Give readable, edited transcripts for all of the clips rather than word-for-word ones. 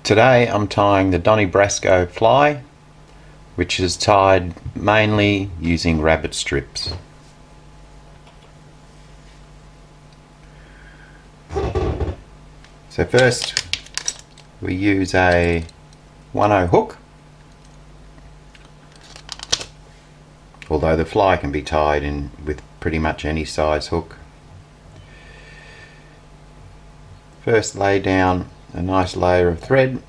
Today I'm tying the Donnie Brasco Fly, which is tied mainly using rabbit strips. So first we use a 1/0 hook, although the fly can be tied in with pretty much any size hook. First lay down a nice layer of thread,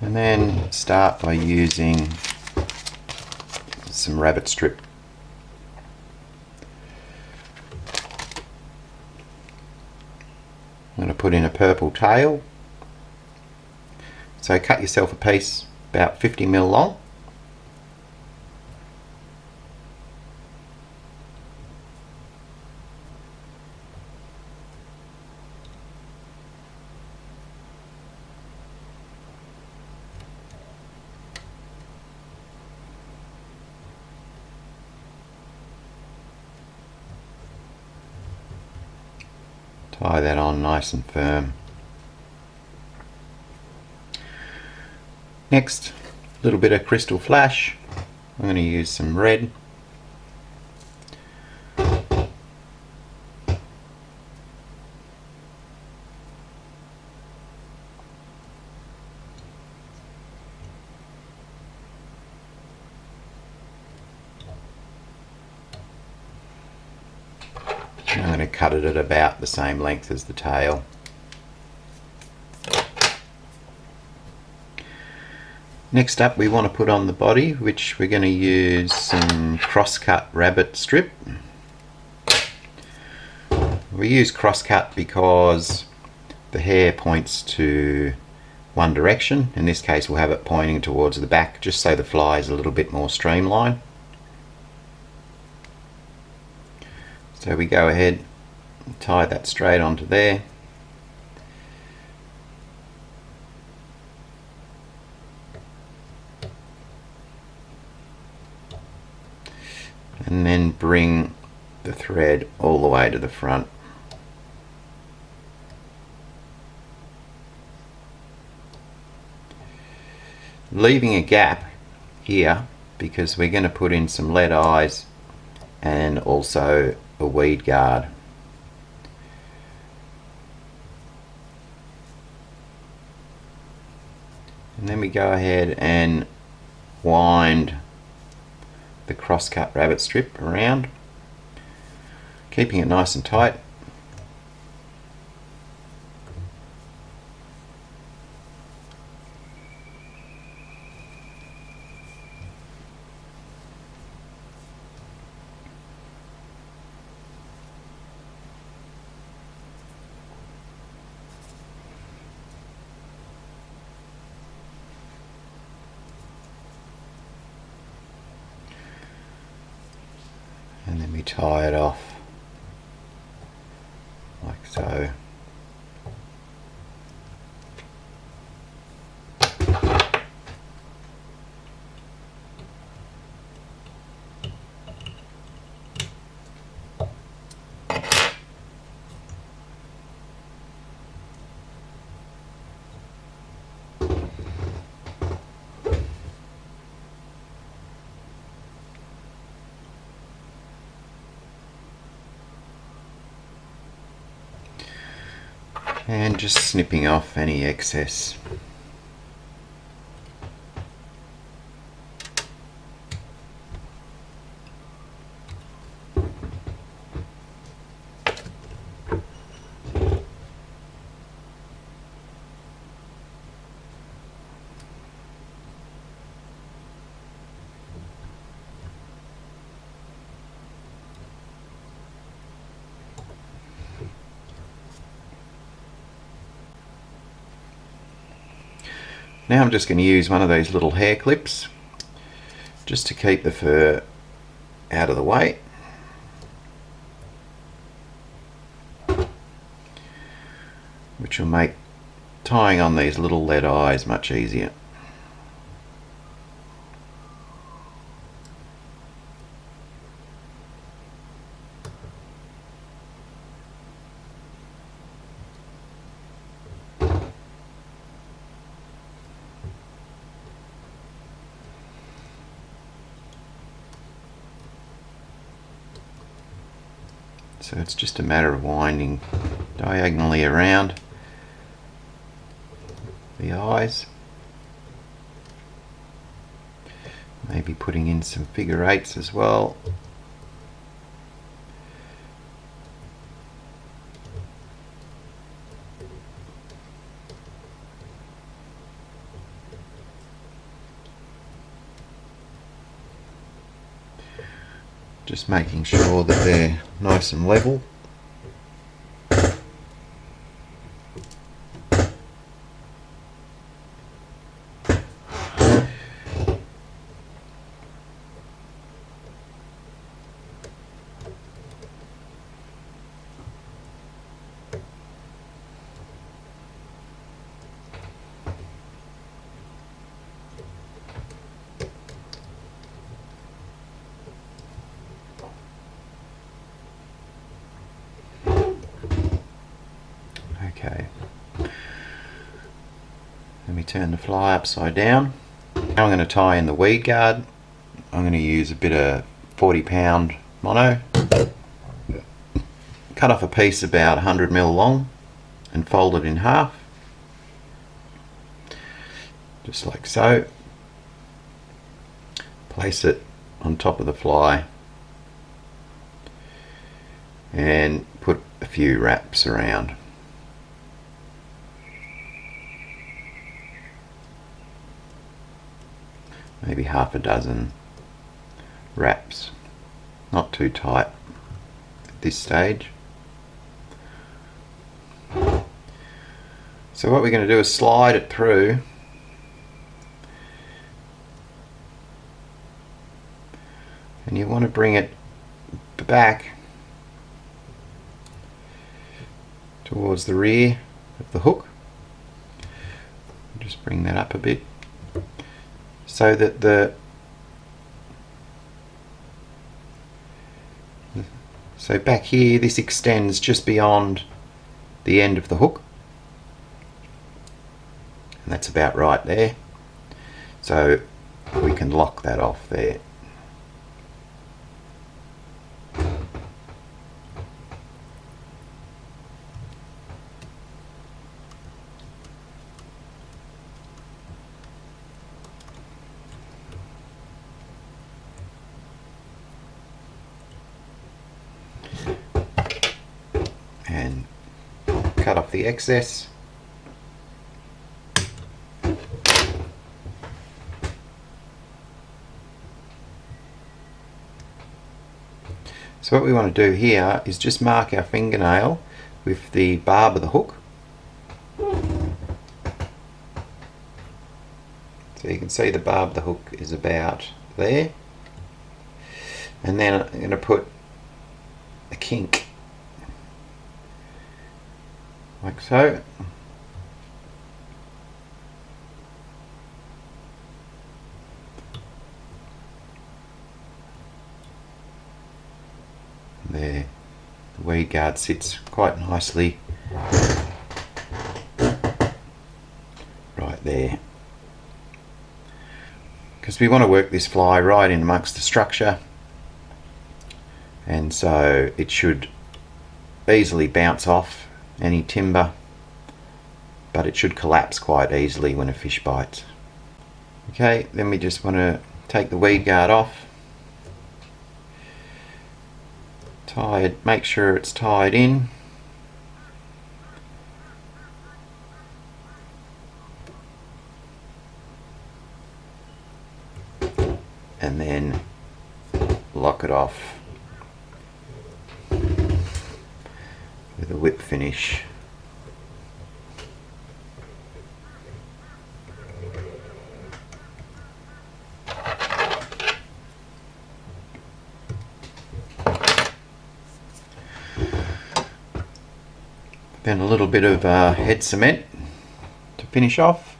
and then start by using some rabbit strip. I'm going to put in a purple tail, so cut yourself a piece about 50mm long. Tie that on nice and firm. Next, a little bit of crystal flash. I'm going to use some red. I'm going to cut it at about the same length as the tail. Next up, we want to put on the body, which we're going to use some cross-cut rabbit strip. We use cross-cut because the hair points to one direction. In this case, we'll have it pointing towards the back, just so the fly is a little bit more streamlined. So we go ahead and tie that straight onto there. And then bring the thread all the way to the front. Leaving a gap here because we're going to put in some lead eyes and also a weed guard. And then we go ahead and wind the cross-cut rabbit strip around, keeping it nice and tight. And then we tie it off like so. And just snipping off any excess. Now I'm just going to use one of these little hair clips just to keep the fur out of the way. Which will make tying on these little lead eyes much easier. So it's just a matter of winding diagonally around the eyes. Maybe putting in some figure eights as well. Just making sure that they're nice and level. Okay, let me turn the fly upside down. Now I'm going to tie in the weed guard. I'm going to use a bit of 40-pound mono. Cut off a piece about 100mm long and fold it in half, just like so. Place it on top of the fly and put a few wraps around. Maybe half a dozen wraps, not too tight at this stage. So what we're going to do is slide it through and you want to bring it back towards the rear of the hook. Just bring that up a bit so that so back here this extends just beyond the end of the hook, and that's about right there, so we can lock that off there. And cut off the excess. So what we want to do here is just mark our fingernail with the barb of the hook. So you can see the barb of the hook is about there. And then I'm going to put a kink, like so. There, the weed guard sits quite nicely right there, because we want to work this fly right in amongst the structure, and so it should easily bounce off any timber, but it should collapse quite easily when a fish bites. Okay, then we just want to take the weed guard off, tie it, make sure it's tied in, and then lock it off with a whip finish. Then a little bit of head cement to finish off.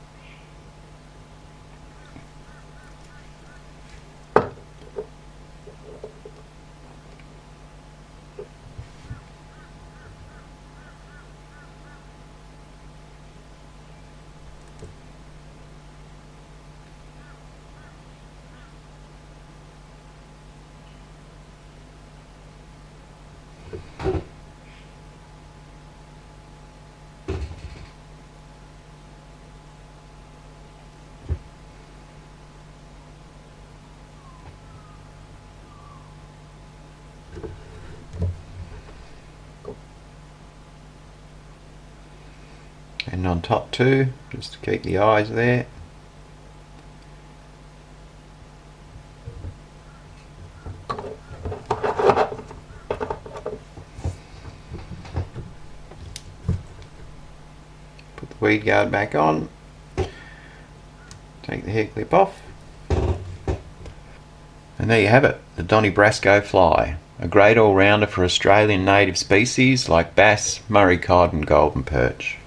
And on top too, just to keep the eyes there. Put the weed guard back on. Take the hair clip off. And there you have it, the Donnie Brasco Fly. A great all-rounder for Australian native species like bass, Murray cod and golden perch.